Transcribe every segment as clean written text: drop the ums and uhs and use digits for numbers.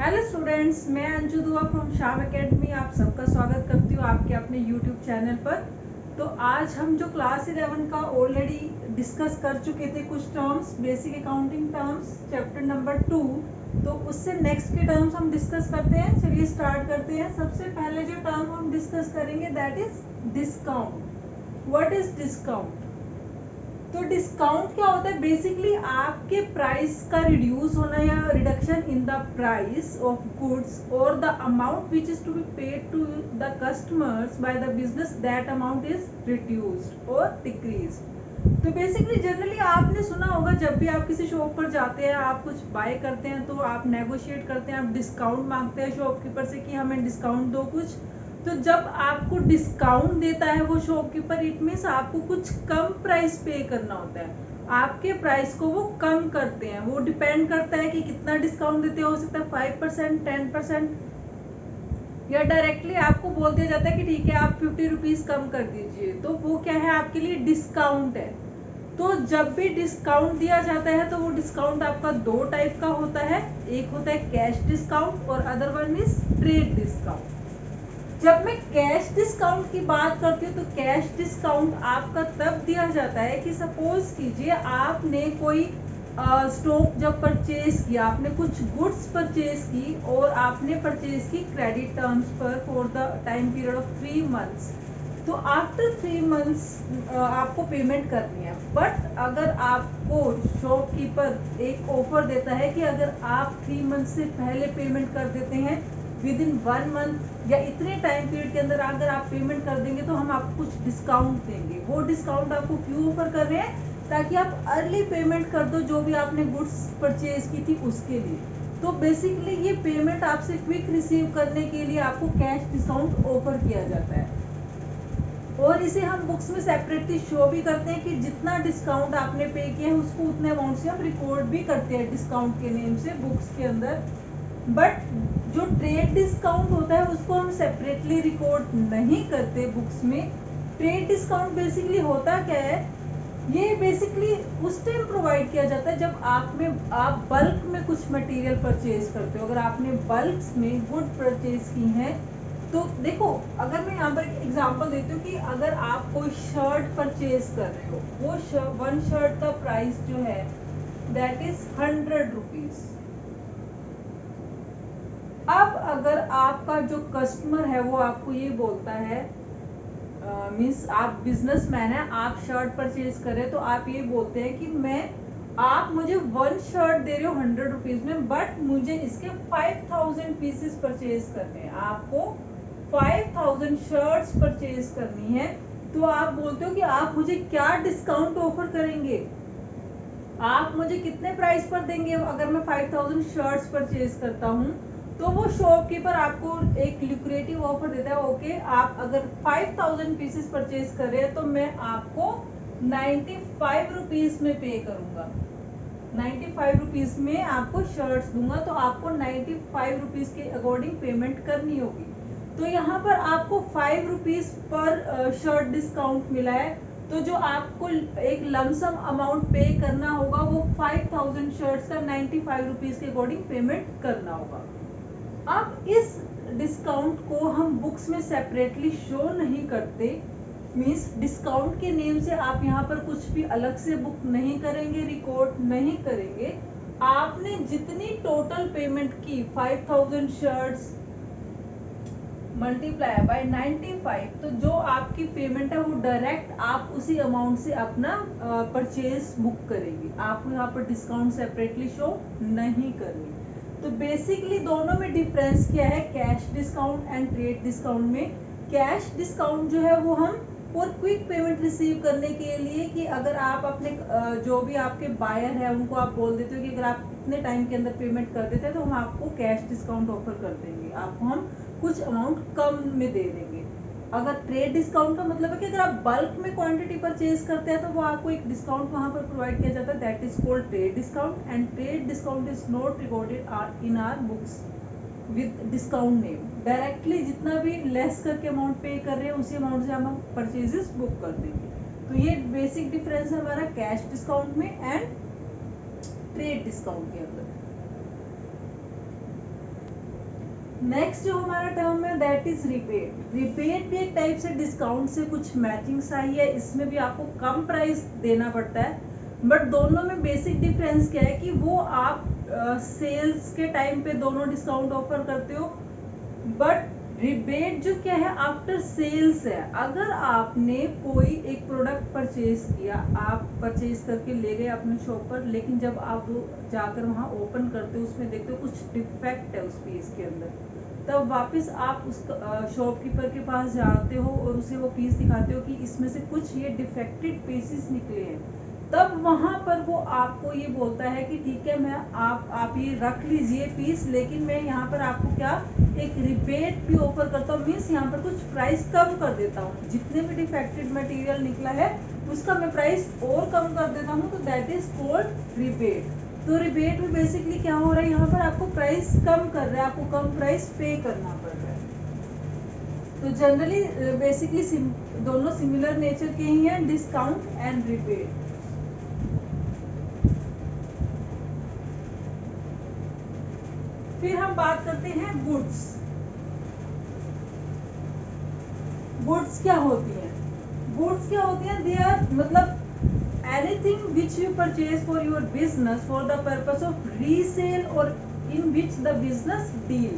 Hello students, मैं अंजू दुआ from शाम एकेडमी आप सबका स्वागत करती हूँ आपके अपने यूट्यूब चैनल पर। तो आज हम जो क्लास 11 का ऑलरेडी डिस्कस कर चुके थे कुछ terms, basic accounting terms chapter number 2, तो उससे नेक्स्ट के टर्म्स हम डिस्कस करते हैं। चलिए स्टार्ट करते हैं। सबसे पहले जो टर्म हम डिस्कस करेंगे that is discount. What is discount? तो डिस्काउंट क्या होता है? बेसिकली आपके प्राइस का रिड्यूस होना या reduction in the price of goods और the amount which is to be paid to the customers by the business, that amount is reduced और डिक्रीज्ड। तो बेसिकली जनरली आपने सुना होगा, जब भी आप किसी शॉप पर जाते हैं, आप कुछ बाय करते हैं तो आप नेगोशिएट करते हैं, आप डिस्काउंट मांगते हैं शॉपकीपर से कि हमें डिस्काउंट दो कुछ। तो जब आपको डिस्काउंट देता है वो शॉपकीपर, इट मीन्स आपको कुछ कम प्राइस पे करना होता है। आपके प्राइस को वो कम करते हैं। वो डिपेंड करता है कि कितना डिस्काउंट देते हो सकता है 5%, 10%, या डायरेक्टली आपको बोल दिया जाता है कि ठीक है आप 50 रुपीज कम कर दीजिए। तो वो क्या है? आपके लिए डिस्काउंट है। तो जब भी डिस्काउंट दिया जाता है तो वो डिस्काउंट आपका दो टाइप का होता है। एक होता है कैश डिस्काउंट और other one is trade discount. जब मैं कैश डिस्काउंट की बात करती हूँ तो कैश डिस्काउंट आपका तब दिया जाता है कि सपोज कीजिए आपने कोई स्टॉक जब परचेज किया, आपने कुछ गुड्स परचेज की और आपने परचेज की क्रेडिट टर्म्स पर for the time period of 3 months. तो आफ्टर 3 मंथ्स आपको पेमेंट करनी है। बट अगर आपको शॉपकीपर एक ऑफर देता है कि अगर आप 3 मंथ से पहले पेमेंट कर देते हैं, विद इन 1 मंथ या इतने टाइम पीरियड के अंदर अगर आप पेमेंट कर देंगे तो हम आपको कुछ डिस्काउंट देंगे। वो डिस्काउंट आपको क्यों ऑफर कर रहे हैं? ताकि आप अर्ली पेमेंट कर दो जो भी आपने गुड्स परचेज की थी उसके लिए। तो बेसिकली ये पेमेंट आपसे क्विक रिसीव करने के लिए आपको कैश डिस्काउंट ऑफर किया जाता है। और इसे हम बुक्स में सेपरेटली शो भी करते हैं कि जितना डिस्काउंट आपने पे किया है उसको उतने अमाउंट से हम रिकॉर्ड भी करते हैं डिस्काउंट के नेम से बुक्स के अंदर। बट जो ट्रेड डिस्काउंट होता है उसको हम सेपरेटली रिकॉर्ड नहीं करते बुक्स में। ट्रेड डिस्काउंट बेसिकली होता क्या है? ये बेसिकली उस टाइम प्रोवाइड किया जाता है जब आप बल्क में कुछ मटेरियल परचेज करते हो। अगर आपने बल्क में गुड परचेज की है तो देखो, अगर मैं यहाँ पर एग्जांपल देती हूँ कि अगर आप कोई शर्ट परचेज कर रहे हो, वो वन शर्ट का प्राइस जो है दैट इज 100 रुपीज। अब अगर आपका जो कस्टमर है वो आपको ये बोलता है, मीन्स आप बिजनेसमैन है, आप शर्ट परचेज करें तो आप ये बोलते हैं कि आप मुझे वन शर्ट दे रहे हो 100 रुपीज में, बट मुझे इसके 5000 पीसेस परचेज करने हैं। आपको 5000 शर्ट्स परचेज करनी है। तो आप बोलते हो कि आप मुझे क्या डिस्काउंट ऑफर करेंगे, आप मुझे कितने प्राइस पर देंगे अगर मैं 5000 शर्ट्स परचेज करता हूँ। तो वो शॉपकीपर आपको एक ल्यूक्रेटिव ऑफर देता है। ओके, आप अगर 5000 पीसेस परचेज कर रहे हैं तो मैं आपको 95 रुपीज में पे करूंगा, 95 रुपीज में आपको शर्ट्स दूंगा। तो आपको 95 रुपीज के अकॉर्डिंग पेमेंट करनी होगी। तो यहाँ पर आपको 5 रुपीज पर शर्ट डिस्काउंट मिला है। तो जो आपको एक लमसम अमाउंट पे करना होगा वो 5000 शर्ट्स का 95 रुपीज के अकॉर्डिंग पेमेंट करना होगा। अब इस डिस्काउंट को हम बुक्स में सेपरेटली शो नहीं करते। मीन्स डिस्काउंट के नेम से आप यहाँ पर कुछ भी अलग से बुक नहीं करेंगे, रिकॉर्ड नहीं करेंगे। आपने जितनी टोटल पेमेंट की 5000 शर्ट्स मल्टीप्लाई बाय 95, तो जो आपकी पेमेंट है वो डायरेक्ट आप उसी अमाउंट से अपना परचेज बुक करेंगे। आपको यहाँ पर डिस्काउंट सेपरेटली शो नहीं करनी। तो बेसिकली दोनों में डिफरेंस क्या है cash discount and trade discount में? कैश डिस्काउंट जो है वो हम और क्विक पेमेंट रिसीव करने के लिए कि अगर आप अपने जो भी आपके बायर है उनको आप बोल देते हो कि अगर आप इतने टाइम के अंदर पेमेंट कर देते हैं तो हम आपको कैश डिस्काउंट ऑफर कर देंगे, आपको हम कुछ अमाउंट कम में दे देंगे। अगर ट्रेड डिस्काउंट का मतलब है कि अगर आप बल्क में क्वांटिटी परचेज करते हैं तो वो आपको एक डिस्काउंट वहां पर प्रोवाइड किया जाता है, that is called trade discount. And trade discount is not recorded in our books with discount name. Directly जितना भी लेस करके अमाउंट पे कर रहे हैं उसी अमाउंट से हम परचेजेस बुक कर देंगे। तो ये बेसिक डिफरेंस है हमारा कैश डिस्काउंट में एंड ट्रेड डिस्काउंट के अंदर। नेक्स्ट जो हमारा टर्म है दैट इज रिबेट। रिबेट भी एक टाइप से डिस्काउंट से कुछ मैचिंग सा ही है, इसमें भी आपको कम प्राइस देना पड़ता है, बट दोनों में बेसिक डिफरेंस क्या है कि वो आप सेल्स के टाइम पे दोनों डिस्काउंट ऑफर करते हो, बट रिबेट जो क्या है आफ्टर सेल्स है। अगर आपने कोई एक प्रोडक्ट परचेज किया, आप परचेज करके ले गए अपने शॉप पर, लेकिन जब आप वो जाकर वहां ओपन करते हो उसमें देखते हो कुछ डिफेक्ट है उस पीस के अंदर, तब वापस आप उस शॉपकीपर के पास जाते हो और उसे वो पीस दिखाते हो कि इसमें से कुछ ये डिफेक्टेड पीसेस निकले हैं, तब वहां पर वो आपको ये बोलता है कि ठीक है, मैं आप ये रख लीजिए पीस, लेकिन मैं यहाँ पर आपको क्या एक रिबेट भी ऑफर करता हूँ, मीन्स यहाँ पर कुछ प्राइस कम कर देता हूँ, जितने भी डिफेक्टेड मटेरियल निकला है उसका मैं प्राइस और कम कर देता हूँ, तो दैट इज कॉल्ड रिबेट। तो रिबेट में बेसिकली क्या हो रहा है, यहाँ पर आपको प्राइस कम कर रहा है, आपको कम प्राइस पे करना पड़ रहा है। तो जनरली बेसिकली दोनों सिमिलर नेचर के ही हैं, डिस्काउंट एंड रिबेट। फिर हम बात करते हैं गुड्स। गुड्स क्या होती हैं? गुड्स क्या होती हैं? दे आर मतलब anything which you purchase for your business for the purpose of resale or in which the business deal।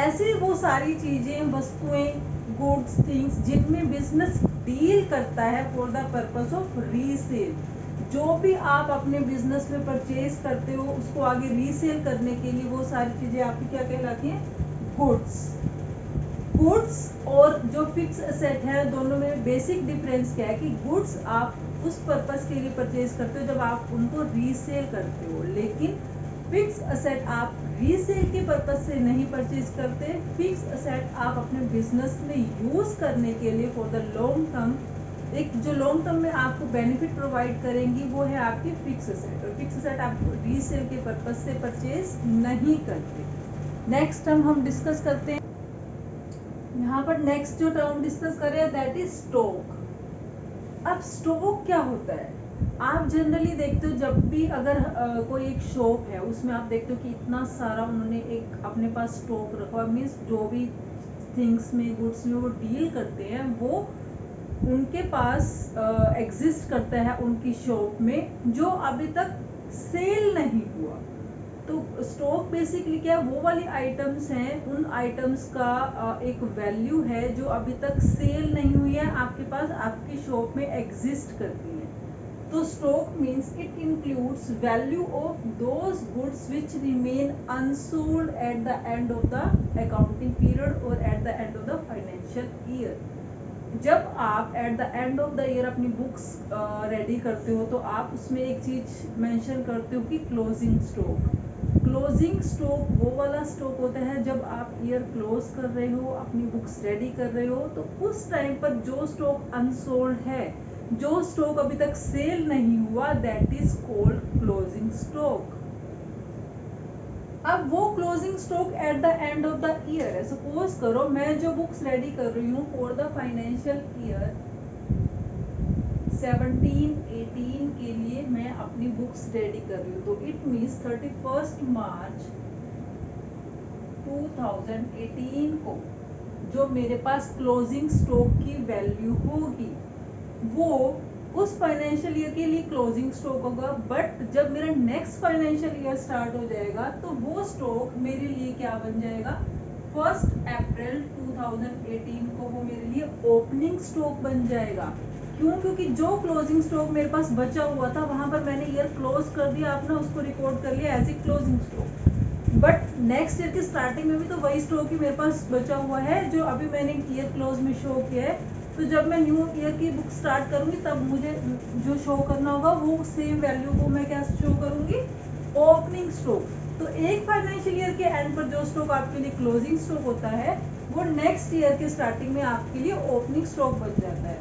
ऐसी वो सारी चीजें, वस्तुएं, गुड्स, थिंग्स जिनमें बिजनेस डील करता है for the purpose of resale. जो भी आप अपने बिजनेस में परचेज करते हो उसको आगे रीसेल करने के लिए वो सारी चीजें आपकी क्या कहलाती हैं? गुड्स। गुड्स और जो फिक्स एसेट है दोनों में बेसिक डिफरेंस क्या है कि गुड्स आप उस पर्पस के लिए परचेज करते हो जब आप उनको रीसेल करते हो, लेकिन फिक्स एसेट आप रीसेल के पर्पस से नहीं परचेज करते। फिक्स एसेट आप अपने बिजनेस में यूज करने के लिए फॉर द लॉन्ग टर्म, एक जो लॉन्ग टर्म में आपको बेनिफिट प्रोवाइड करेंगी वो है आपकी फिक्स एसेट, और फिक्स एसेट आप रीसेल के पर्पस से परचेज नहीं करते। नेक्स्ट टर्म हम डिस्कस करते हैं, यहाँ पर नेक्स्ट जो टर्म डिस्कस कर रहे हैं दैट इज स्टॉक। अब स्टॉक क्या होता है? आप जनरली देखते हो जब भी अगर कोई एक शॉप है उसमें आप देखते हो कि इतना सारा उन्होंने एक अपने पास स्टॉक रखा, मीन्स जो भी थिंग्स में, गुड्स में वो डील करते हैं वो उनके पास एग्जिस्ट करता है उनकी शॉप में, जो अभी तक सेल नहीं हुआ। तो स्टॉक बेसिकली क्या है? वो वाली आइटम्स हैं, उन आइटम्स का एक वैल्यू है जो अभी तक सेल नहीं हुई है, आपके पास आपकी शॉप में एग्जिस्ट करती है। तो stock means it includes value of those goods which remain unsold at the end of the accounting period और at the end of the financial year. जब आप at the end of the year अपनी books ready करते हो तो आप उसमें एक चीज मेंशन करते हो कि क्लोजिंग स्टॉक। क्लोजिंग स्टॉक वो वाला स्टॉक होता है जब आप ईयर क्लोज कर रहे हो, अपनी बुक्स रेडी कर रहे हो, तो उस टाइम पर जो स्टॉक अनसोल्ड है, जो स्टॉक अभी तक सेल नहीं हुआ, that is called closing stock. अब वो closing stock at the end of the year है। सपोज करो मैं जो बुक्स रेडी कर रही हूँ फॉर द फाइनेंशियल ईयर 17-18 के लिए मैं अपनी बुक्स रेडी कर रही हूँ, तो इट मीन्स 31 मार्च 2018 को जो मेरे पास क्लोजिंग स्टॉक की वैल्यू होगी वो उस फाइनेंशियल ईयर के लिए क्लोजिंग स्टॉक होगा। बट जब मेरा नेक्स्ट फाइनेंशियल ईयर स्टार्ट हो जाएगा तो वो स्टॉक मेरे लिए क्या बन जाएगा? 1 अप्रैल 2018 को वो मेरे लिए ओपनिंग स्टॉक बन जाएगा। क्यों? क्योंकि जो क्लोजिंग स्टॉक मेरे पास बचा हुआ था वहां पर मैंने ईयर क्लोज कर दिया, आपने उसको रिकॉर्ड कर लिया as a closing stock. But next year की स्टार्टिंग में भी तो वही स्टॉक ही मेरे पास बचा हुआ है जो अभी मैंने ईयर क्लोज में शो किया है। तो जब मैं न्यू ईयर की बुक स्टार्ट करूंगी तब मुझे जो शो करना होगा वो सेम वैल्यू को मैं क्या शो करूंगी? Opening stock. तो एक फाइनेंशियल ईयर के एंड पर जो स्टॉक आपके लिए क्लोजिंग स्टॉक होता है वो नेक्स्ट ईयर के स्टार्टिंग में आपके लिए ओपनिंग स्टॉक बन जाता है।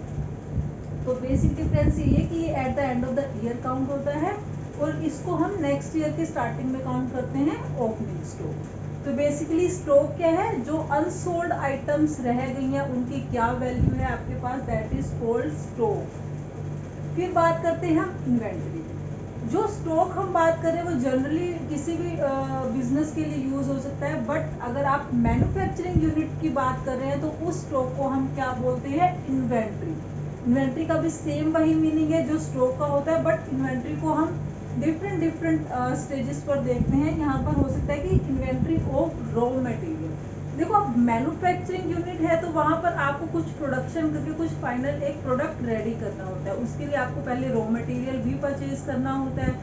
तो बेसिक डिफरेंस ये कि ये eight the end of the year count होता है और इसको हम नेक्स्ट ईयर के स्टार्टिंग में काउंट करते हैं ओपनिंग स्टॉक। तो बेसिकली स्टॉक क्या है? जो अनसोल्ड आइटम्स रह गई हैं उनकी क्या वैल्यू है आपके पास, दैट इज कॉल्ड स्टॉक। फिर बात करते हैं हम इन्वेंटरी। जो स्टॉक हम बात कर रहे हैं वो जनरली किसी भी बिजनेस के लिए यूज हो सकता है, बट अगर आप मैन्युफैक्चरिंग यूनिट की बात कर रहे हैं तो उस स्टॉक को हम क्या बोलते हैं, इन्वेंट्री। इन्वेंट्री का भी सेम वही मीनिंग है जो स्टॉक का होता है, बट इन्वेंट्री को हम डिफरेंट स्टेजेस पर देखते हैं। यहाँ पर हो सकता है कि इन्वेंट्री ऑफ रॉ मटेरियल। देखो अब मैन्युफैक्चरिंग यूनिट है तो वहां पर आपको कुछ प्रोडक्शन करके कुछ फाइनल एक प्रोडक्ट रेडी करना होता है, उसके लिए आपको पहले रॉ मटेरियल भी परचेज करना होता है।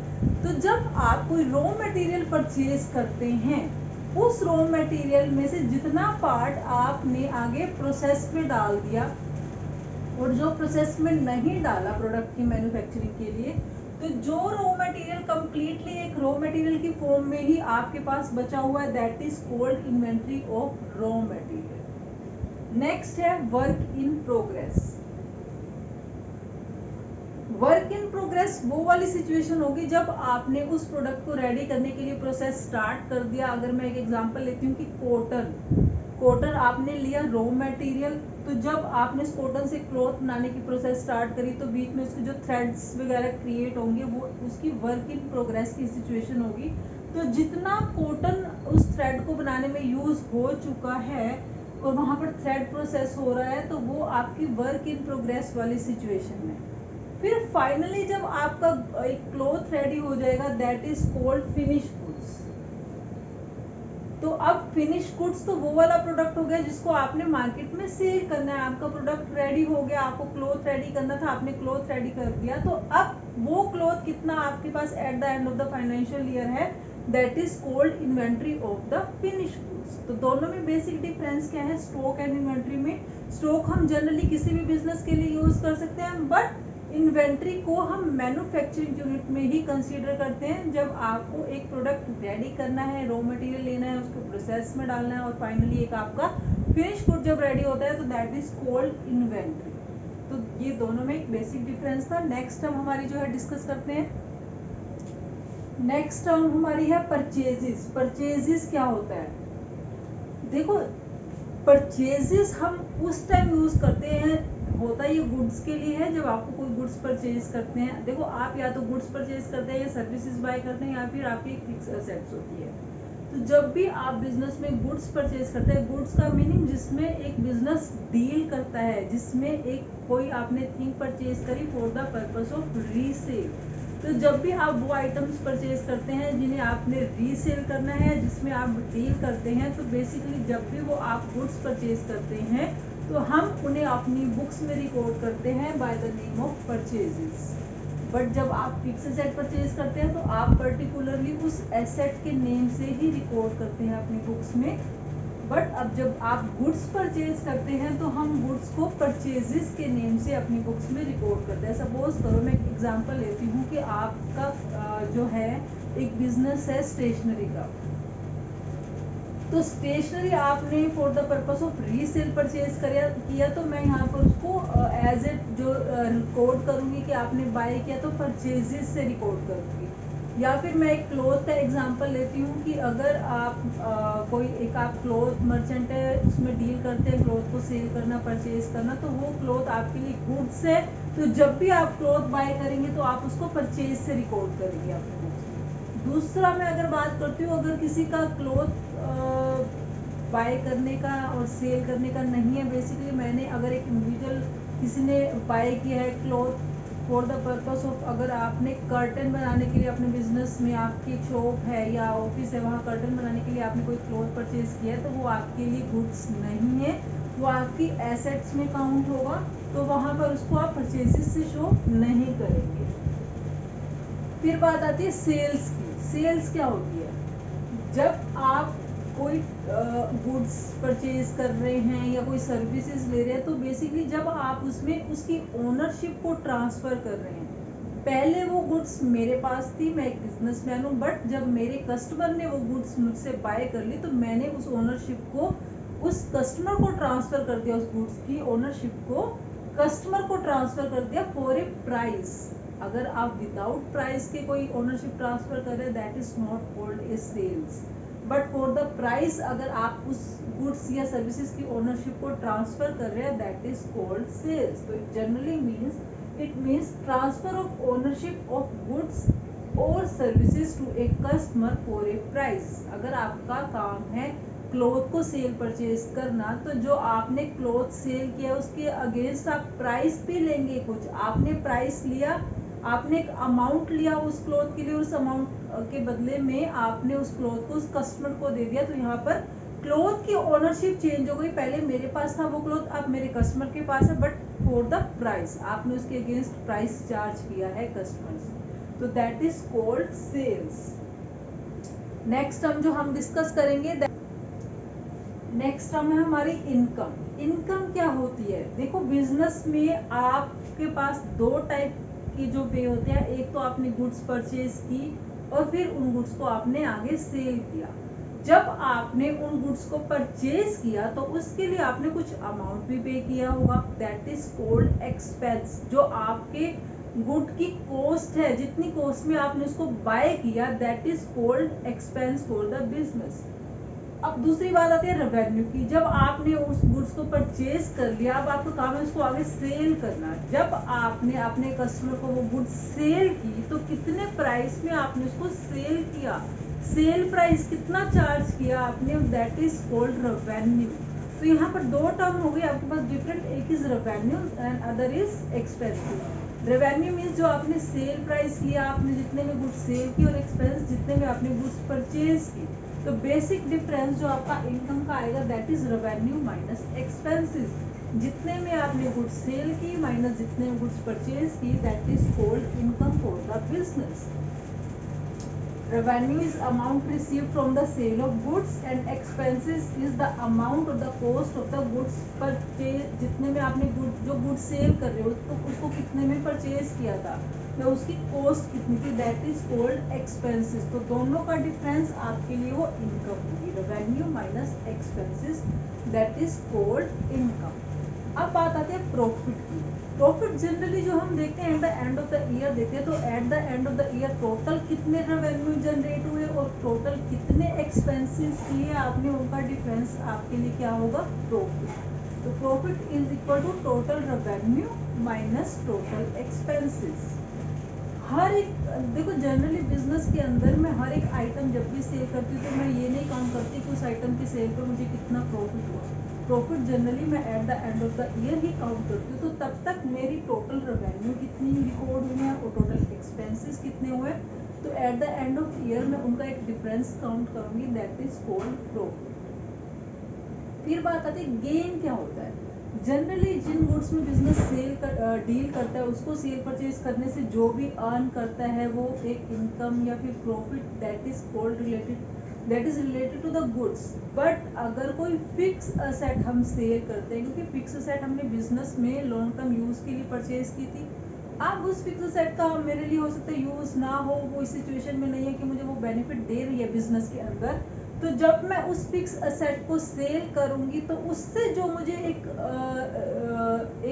तो जब आप कोई रॉ मटेरियल परचेज करते हैं, उस रॉ मटेरियल में से जितना पार्ट आपने आगे प्रोसेस में डाल दिया और जो प्रोसेस में नहीं डाला प्रोडक्ट की मैन्युफैक्चरिंग के लिए, तो जो रॉ मटेरियल कंप्लीटली एक रॉ मटेरियल की फॉर्म में ही आपके पास बचा हुआ है, that is called inventory of raw material. Next है work in progress. Work in progress वो वाली सिचुएशन होगी जब आपने उस प्रोडक्ट को रेडी करने के लिए प्रोसेस स्टार्ट कर दिया। अगर मैं एक एग्जांपल लेती हूँ कि कॉटन आपने लिया रॉ मटेरियल, तो जब आपने इस कॉटन से क्लॉथ बनाने की प्रोसेस स्टार्ट करी तो बीच में उसके जो थ्रेड्स वगैरह क्रिएट होंगे वो उसकी वर्क इन प्रोग्रेस की सिचुएशन होगी। तो जितना कॉटन उस थ्रेड को बनाने में यूज हो चुका है और वहां पर थ्रेड प्रोसेस हो रहा है, तो वो आपकी वर्क इन प्रोग्रेस वाली सिचुएशन है। फिर फाइनली जब आपका एक क्लॉथ रेडी हो जाएगा, that is called finish goods. तो अब फिनिश गुड्स तो वो वाला प्रोडक्ट हो गया जिसको आपने मार्केट में सेल करना है। आपका प्रोडक्ट रेडी हो गया, आपको क्लॉथ रेडी करना था, आपने क्लॉथ रेडी कर दिया। तो अब वो क्लॉथ कितना आपके पास at the end of the financial year है, that is called inventory of the finish goods. तो दोनों में बेसिक डिफरेंस क्या है, स्टॉक एंड इन्वेंट्री में। स्टॉक हम जनरली किसी भी बिजनेस के लिए यूज कर सकते हैं, बट इन्वेंट्री को हम मैन्युफैक्चरिंग यूनिट में ही कंसीडर करते हैं जब आपको एक प्रोडक्ट रेडी करना है, रॉ मटेरियल लेना है, उसको प्रोसेस में डालना है और फाइनली एक आपका फिनिश गुड जब रेडी होता है, तो दैट इज कॉल्ड इन्वेंट्री। तो ये दोनों में एक बेसिक डिफरेंस था। नेक्स्ट टर्म हमारी जो है डिस्कस करते हैं। नेक्स्ट टर्म हमारी है परचेजेस। परचेजेस क्या होता है, देखो परचेजेस हम उस टाइम यूज करते हैं, होता ये गुड्स के लिए है जब आपको कोई गुड्स परचेज करते हैं। देखो आप या तो गुड्स परचेज करते हैं या सर्विसेज बाय करते हैं या फिर आपकी एक फिक्स एसेट्स होती है। तो जब भी आप बिजनेस में गुड्स परचेज करते हैं, गुड्स का मीनिंग जिसमें एक बिजनेस डील करता है, जिसमें एक कोई आपने थिंग परचेज करी for the purpose of resale. तो जब भी आप वो आइटम्स परचेज करते हैं जिन्हें आपने रीसेल करना है, जिसमें आप डील करते हैं, तो बेसिकली जब भी वो आप गुड्स परचेज करते हैं तो हम उन्हें अपनी बुक्स में रिकॉर्ड करते हैं by the name of purchases. But जब आप फिक्स एसेट परचेज करते हैं तो आप पर्टिकुलरली उस एसेट के नेम से ही रिकॉर्ड करते हैं अपनी बुक्स में। बट अब जब आप गुड्स परचेज करते हैं तो हम गुड्स को परचेजेस के नेम से अपनी बुक्स में रिकॉर्ड करते हैं। सपोज करो मैं एक एग्जांपल लेती हूँ कि आपका जो है एक बिजनेस है स्टेशनरी का, तो स्टेशनरी आपने for the purpose of resale purchase किया, तो मैं यहाँ पर उसको एज ए जो रिकॉर्ड करूंगी कि आपने बाय किया तो परचेजेस से रिकॉर्ड करूंगी। या फिर मैं एक क्लॉथ का एग्जांपल लेती हूँ कि अगर आप कोई एक आप क्लॉथ मर्चेंट है, उसमें डील करते हैं क्लॉथ को सेल करना, परचेज करना, तो वो क्लॉथ आपके लिए गुड्स है। तो जब भी आप क्लॉथ बाय करेंगे तो आप उसको परचेज से रिकॉर्ड करेंगे अपने बुक्स में। दूसरा मैं अगर बात करती हूँ, अगर किसी का क्लॉथ बाय करने का और सेल करने का नहीं है, बेसिकली मैंने अगर एक इंडिविजुअल किसी ने बाय किया है cloth for the purpose of, अगर आपने कर्टन बनाने के लिए अपने बिजनेस में आपकी एक शॉप है या ऑफिस है, वहाँ कर्टन बनाने के लिए आपने कोई क्लॉथ परचेज किया है, तो वो आपके लिए गुड्स नहीं है, वो आपकी एसेट्स में काउंट होगा। तो वहाँ पर उसको आप परचेजेस से शो नहीं करेंगे। फिर बात आती है सेल्स की। सेल्स क्या होती है, जब आप कोई गुड्स परचेज कर रहे हैं या कोई सर्विसेज ले रहे हैं, तो बेसिकली जब आप उसमें उसकी ओनरशिप को ट्रांसफर कर रहे हैं। पहले वो गुड्स मेरे पास थी, मैं एक बिजनेसमैन हूँ, बट जब मेरे कस्टमर ने वो गुड्स मुझसे बाय कर ली, तो मैंने उस ओनरशिप को उस कस्टमर को ट्रांसफर कर दिया, उस गुड्स की ओनरशिप को कस्टमर को ट्रांसफर कर दिया फॉर ए प्राइस। अगर आप विदाउट प्राइस के कोई ओनरशिप ट्रांसफर कर रहे हैं, that is not called a sales. But for the price अगर आप उस गुड्स या सर्विसेज की ओनरशिप को ट्रांसफर कर रहे हैं, दैट इज कॉल्ड सेल्स। तो it generally means transfer of ownership of goods और services to a customer for a price. अगर आपका काम है क्लॉथ को सेल परचेज करना, तो जो आपने क्लॉथ सेल किया उसके अगेंस्ट आप प्राइस भी लेंगे। कुछ आपने प्राइस लिया, आपने एक अमाउंट लिया उस क्लॉथ के लिए, उस अमाउंट के बदले में आपने उस क्लॉथ को उस कस्टमर को दे दिया। तो यहाँ पर क्लॉथ की ओनरशिप चेंज हो गई, पहले मेरे पास था वो क्लॉथ, अब मेरे कस्टमर के पास है, बट फॉर द प्राइस आपने उसके अगेंस्ट प्राइस चार्ज किया है कस्टमर से। तो that is called sales. Next term जो हम डिस्कस करेंगे, नेक्स्ट टर्म है हमारी इनकम। इनकम क्या होती है? देखो, बिजनेस में आपके पास दो टाइप की जो पे होते हैं। एक तो आपने गुड्स परचेज की और फिर उन गुड्स को आपने आगे सेल किया। जब आपने उन गुड्स को परचेज किया तो उसके लिए आपने कुछ अमाउंट भी पे किया होगा, दैट इज कॉल्ड एक्सपेंस। जो आपके गुड की कॉस्ट है, जितनी कॉस्ट में आपने उसको बाय किया, that is called expense for the business. अब दूसरी बात आती है रेवेन्यू की। जब आपने उस गुड्स को परचेज कर लिया, अब आपका काम है उसको आगे सेल करना। जब आपने अपने कस्टमर को वो गुड्स सेल की, तो कितने प्राइस में आपने उसको सेल किया, सेल प्राइस कितना चार्ज किया आपने, दैट इज कॉल्ड रेवेन्यू। तो यहाँ पर दो टर्म हो गई आपके पास डिफरेंट, एक is revenue and other is expensive. Revenue means जो आपने सेल प्राइस लिया, आपने जितने में गुड्स सेल की, और एक्सपेंस जितने में आपने गुड्स परचेज की। तो बेसिक डिफरेंस जो आपका इनकम का आएगा, that is revenue minus expenses. जितने में आपने गुड्स सेल की माइनस जितने में गुड्स परचेज की, that is called income for the business. Revenue is amount received from the sale of goods and expenses is the amount or the cost of the goods purchase। जितने में आपने जो goods sale कर रहे हो तो उसको कितने में परचेज किया था या उसकी कॉस्ट कितनी थी, दैट इज कॉल्ड एक्सपेंसेस। तो दोनों का डिफरेंस आपके लिए वो इनकम होगी, revenue minus expenses, that is called income. अब बात आती है प्रॉफिट की। प्रॉफिट जनरली जो हम देखते हैं eight the end of the year देखते हैं, तो eight the end of the year total कितने रेवेन्यू जनरेट हुए और टोटल कितने एक्सपेंसेस किए आपने, उनका डिफरेंस आपके लिए क्या होगा, प्रॉफिट। तो profit is equal to total revenue minus total expenses. हर एक, देखो जनरली बिजनेस के अंदर मैं हर एक आइटम जब भी सेल करती हूँ तो मैं ये नहीं काउंट करती कि उस आइटम की सेल पर मुझे कितना प्रॉफिट हुआ। प्रॉफिट जनरली मैं eight the end of the year he count करती हूँ। तो तब तक मेरी टोटल रेवेन्यू कितनी रिकॉर्ड हुई है और टोटल एक्सपेंसेस कितने हुए, तो eight the end of year में उनका एक डिफरेंस काउंट करूंगी, दैट इज कॉल्ड प्रॉफिट। फिर बात आती है गेन क्या होता है। जनरली जिन गुड्स में बिजनेस डील करता है, उसको सेल परचेज करने से जो भी अर्न करता है वो एक इनकम या फिर profit, that is called related to the goods. But अगर कोई फिक्स असेट हम सेल करते हैं, क्योंकि फिक्स असेट हमने बिजनेस में लॉन्ग टर्म यूज के लिए परचेज की थी, अब उस फिक्स असेट का मेरे लिए हो सकता है यूज ना हो, वो इस सिचुएशन में नहीं है कि मुझे वो बेनिफिट दे रही है बिजनेस के अंदर, तो जब मैं उस फिक्स असेट को सेल करूंगी तो उससे जो मुझे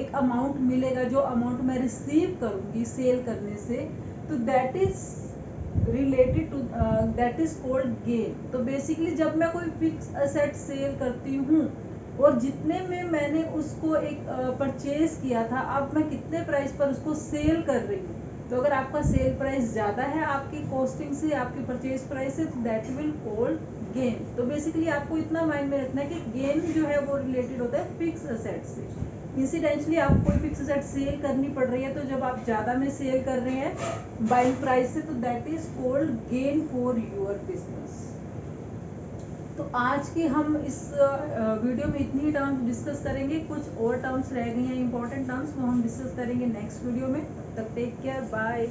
एक अमाउंट मिलेगा, जो अमाउंट मैं रिसीव करूंगी सेल करने से, तो that is related to, that is called gain. तो बेसिकली जब मैं कोई फिक्स असेट सेल करती हूँ और जितने में मैंने उसको एक परचेज किया था, अब मैं कितने प्राइस पर उसको सेल कर रही हूँ, तो अगर आपका सेल प्राइस ज़्यादा है आपकी कॉस्टिंग से, आपकी परचेज प्राइस से, तो दैट विल कॉल्ड गेन। तो बेसिकली आपको इतना माइंड में रखना है कि गेन जो है वो रिलेटेड होता है फिक्स असेट से। इंसिडेंटली आपको कोई फिक्स असेट सेल करनी पड़ रही है, तो जब आप ज़्यादा में सेल कर रहे हैं बाइंग प्राइस से, तो that is called gain for your business. तो आज की हम इस वीडियो में इतनी टर्म्स डिस्कस करेंगे। कुछ और टर्म्स रह गई हैं इंपॉर्टेंट टर्म्स, वो हम डिस्कस करेंगे नेक्स्ट वीडियो में। तब तक टेक केयर, बाय।